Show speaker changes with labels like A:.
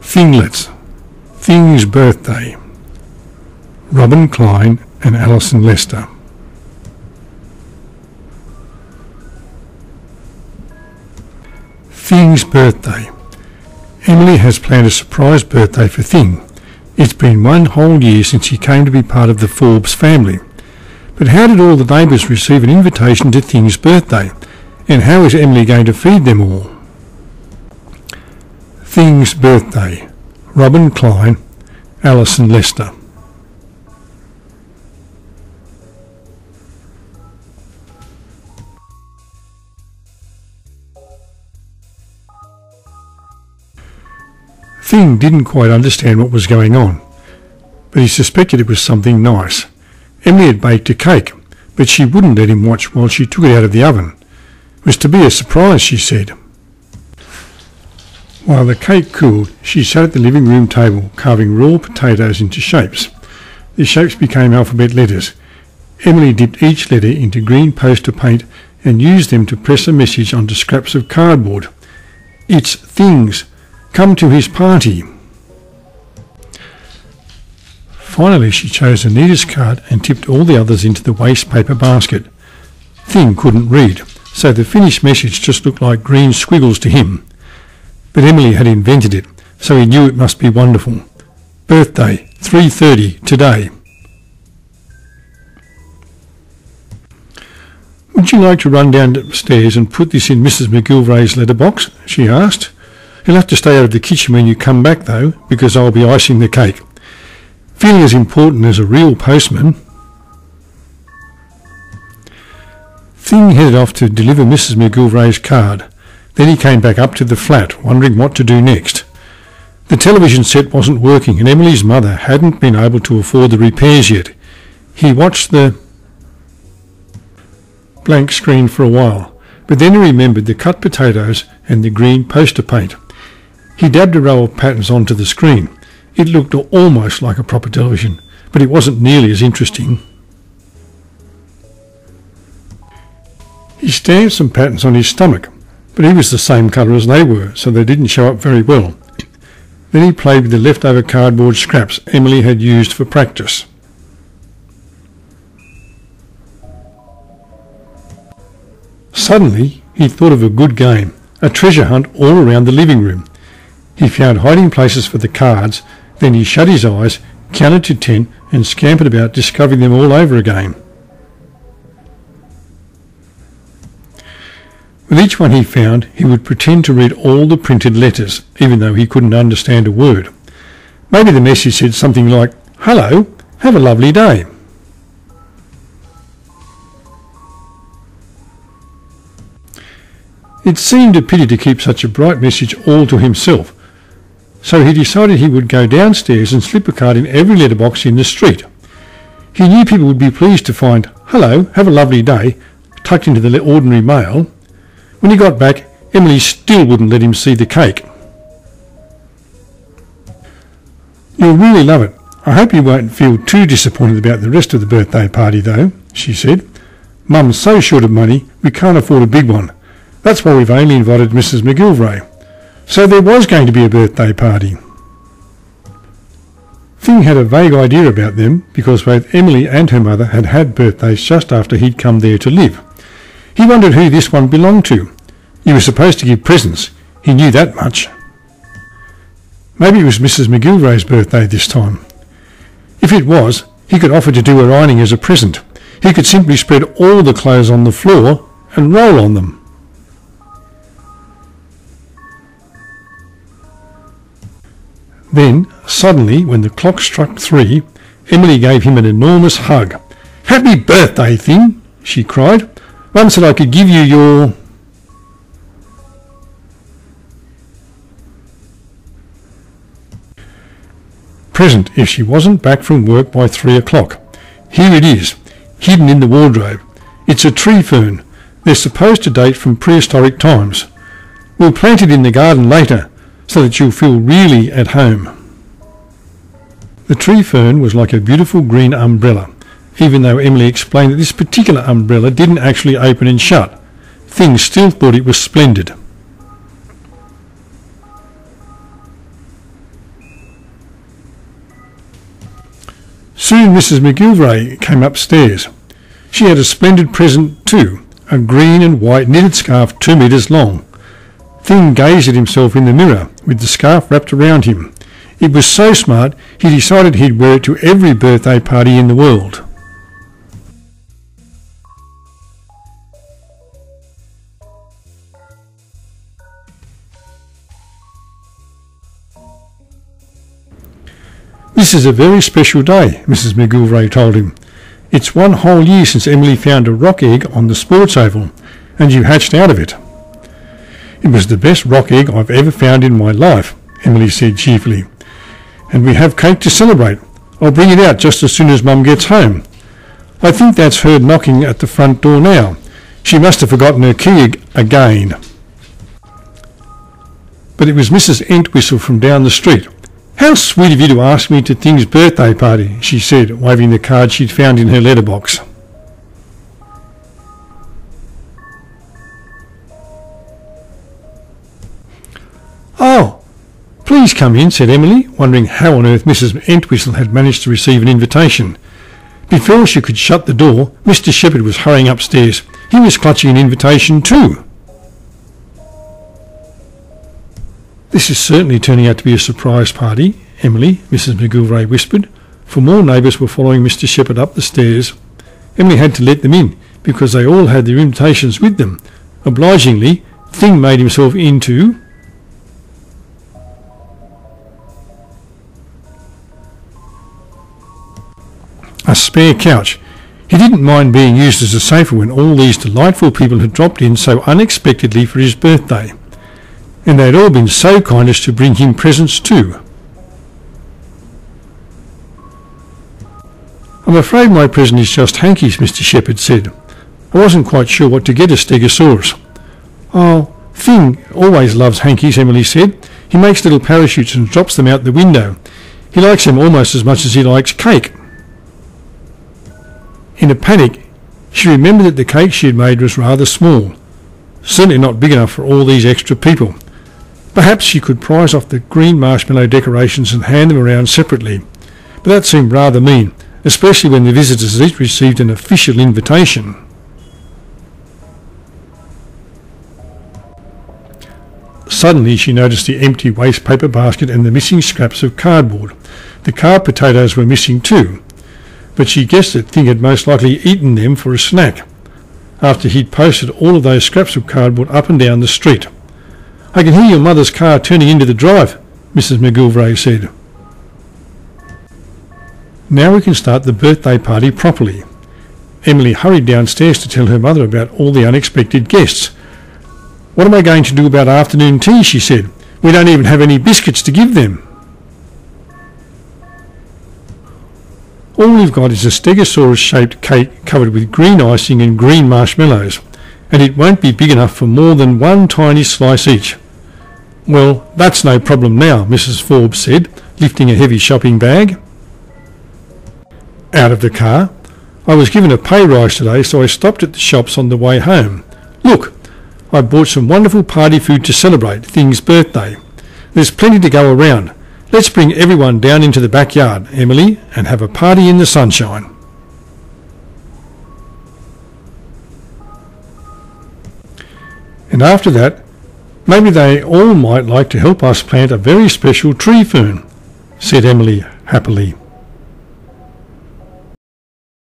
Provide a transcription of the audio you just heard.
A: Thinglets. Thing's birthday. Robin Klein and Alison Lester. Thing's birthday. Emily has planned a surprise birthday for Thing. It's been one whole year since he came to be part of the Forbes family. But how did all the neighbours receive an invitation to Thing's birthday? And how is Emily going to feed them all? Thing's birthday. Robin Klein, Alison Lester. Thing didn't quite understand what was going on, but he suspected it was something nice. Emily had baked a cake, but she wouldn't let him watch while she took it out of the oven. It was to be a surprise, she said. While the cake cooled, she sat at the living room table, carving raw potatoes into shapes. The shapes became alphabet letters. Emily dipped each letter into green poster paint and used them to press a message onto scraps of cardboard. "It's Things. Come to his party." Finally she chose the neatest card and tipped all the others into the waste paper basket. Thing couldn't read, so the finished message just looked like green squiggles to him. But Emily had invented it, so he knew it must be wonderful. Birthday, 3:30 today. "Would you like to run downstairs and put this in Mrs. McGilvray's letterbox?" she asked. "You'll have to stay out of the kitchen when you come back, though, because I'll be icing the cake. Feeling as important as a real postman." Thing headed off to deliver Mrs. McGilvray's card. Then he came back up to the flat, wondering what to do next. The television set wasn't working, and Emily's mother hadn't been able to afford the repairs yet. He watched the blank screen for a while, but then he remembered the cut potatoes and the green poster paint. He dabbed a row of patterns onto the screen. It looked almost like a proper television, but it wasn't nearly as interesting. He stamped some patterns on his stomach, but he was the same colour as they were, so they didn't show up very well. Then he played with the leftover cardboard scraps Emily had used for practice. Suddenly he thought of a good game, a treasure hunt all around the living room. He found hiding places for the cards, then he shut his eyes, counted to 10 and scampered about discovering them all over again. With each one he found, he would pretend to read all the printed letters, even though he couldn't understand a word. Maybe the message said something like, "Hello, have a lovely day." It seemed a pity to keep such a bright message all to himself, so he decided he would go downstairs and slip a card in every letterbox in the street. He knew people would be pleased to find "Hello, have a lovely day" tucked into the ordinary mail. When he got back, Emily still wouldn't let him see the cake. "You'll really love it. I hope you won't feel too disappointed about the rest of the birthday party, though," she said. "Mum's so short of money, we can't afford a big one. That's why we've only invited Mrs. McGilvray." So there was going to be a birthday party. Thing had a vague idea about them because both Emily and her mother had had birthdays just after he'd come there to live. He wondered who this one belonged to. You were supposed to give presents. He knew that much. Maybe it was Mrs. McGilvray's birthday this time. If it was, he could offer to do her ironing as a present. He could simply spread all the clothes on the floor and roll on them. Then, suddenly, when the clock struck 3, Emily gave him an enormous hug. "Happy birthday, Thing," she cried. "Mum said I could give you your..." present if she wasn't back from work by 3 o'clock. Here it is, hidden in the wardrobe. It's a tree fern. They're supposed to date from prehistoric times. We'll plant it in the garden later, so that you'll feel really at home. The tree fern was like a beautiful green umbrella, even though Emily explained that this particular umbrella didn't actually open and shut. Thing still thought it was splendid. Soon Mrs. McGilvray came upstairs. She had a splendid present too, a green and white knitted scarf 2 metres long. Thing gazed at himself in the mirror with the scarf wrapped around him. It was so smart he decided he'd wear it to every birthday party in the world. This is a very special day, Mrs. McGilvray told him. It's 1 whole year since Emily found a rock egg on the sports oval, and you hatched out of it. It was the best rock egg I've ever found in my life, Emily said cheerfully. And we have cake to celebrate. I'll bring it out just as soon as Mum gets home. I think that's her knocking at the front door now. She must have forgotten her key again. But it was Mrs. Entwistle from down the street. How sweet of you to ask me to Thing's birthday party, she said, waving the card she'd found in her letterbox. Oh, please come in, said Emily, wondering how on earth Mrs. Entwistle had managed to receive an invitation. Before she could shut the door, Mr. Shepherd was hurrying upstairs. He was clutching an invitation too. This is certainly turning out to be a surprise party, Emily, Mrs. McGilvray whispered, for more neighbours were following Mr. Shepherd up the stairs. Emily had to let them in, because they all had their invitations with them. Obligingly, Thing made himself into a spare couch. He didn't mind being used as a sofa when all these delightful people had dropped in so unexpectedly for his birthday. And they had all been so kind as to bring him presents too. I'm afraid my present is just hankies, Mr. Shepherd said. I wasn't quite sure what to get a Stegosaurus. Oh, Thing always loves hankies, Emily said. He makes little parachutes and drops them out the window. He likes them almost as much as he likes cake. In a panic, she remembered that the cake she had made was rather small, certainly not big enough for all these extra people. Perhaps she could prize off the green marshmallow decorations and hand them around separately, but that seemed rather mean, especially when the visitors each received an official invitation. Suddenly she noticed the empty waste paper basket and the missing scraps of cardboard. The carved potatoes were missing too, but she guessed that Thing had most likely eaten them for a snack, after he'd posted all of those scraps of cardboard up and down the street. I can hear your mother's car turning into the drive, Mrs. McGilvray said. Now we can start the birthday party properly. Emily hurried downstairs to tell her mother about all the unexpected guests. What am I going to do about afternoon tea, she said. We don't even have any biscuits to give them. All we've got is a Stegosaurus-shaped cake covered with green icing and green marshmallows, and it won't be big enough for more than one tiny slice each. Well, that's no problem now, Mrs. Forbes said, lifting a heavy shopping bag. Out of the car. I was given a pay rise today, so I stopped at the shops on the way home. Look, I bought some wonderful party food to celebrate Thing's birthday. There's plenty to go around. Let's bring everyone down into the backyard, Emily, and have a party in the sunshine. And after that, maybe they all might like to help us plant a very special tree fern, said Emily happily.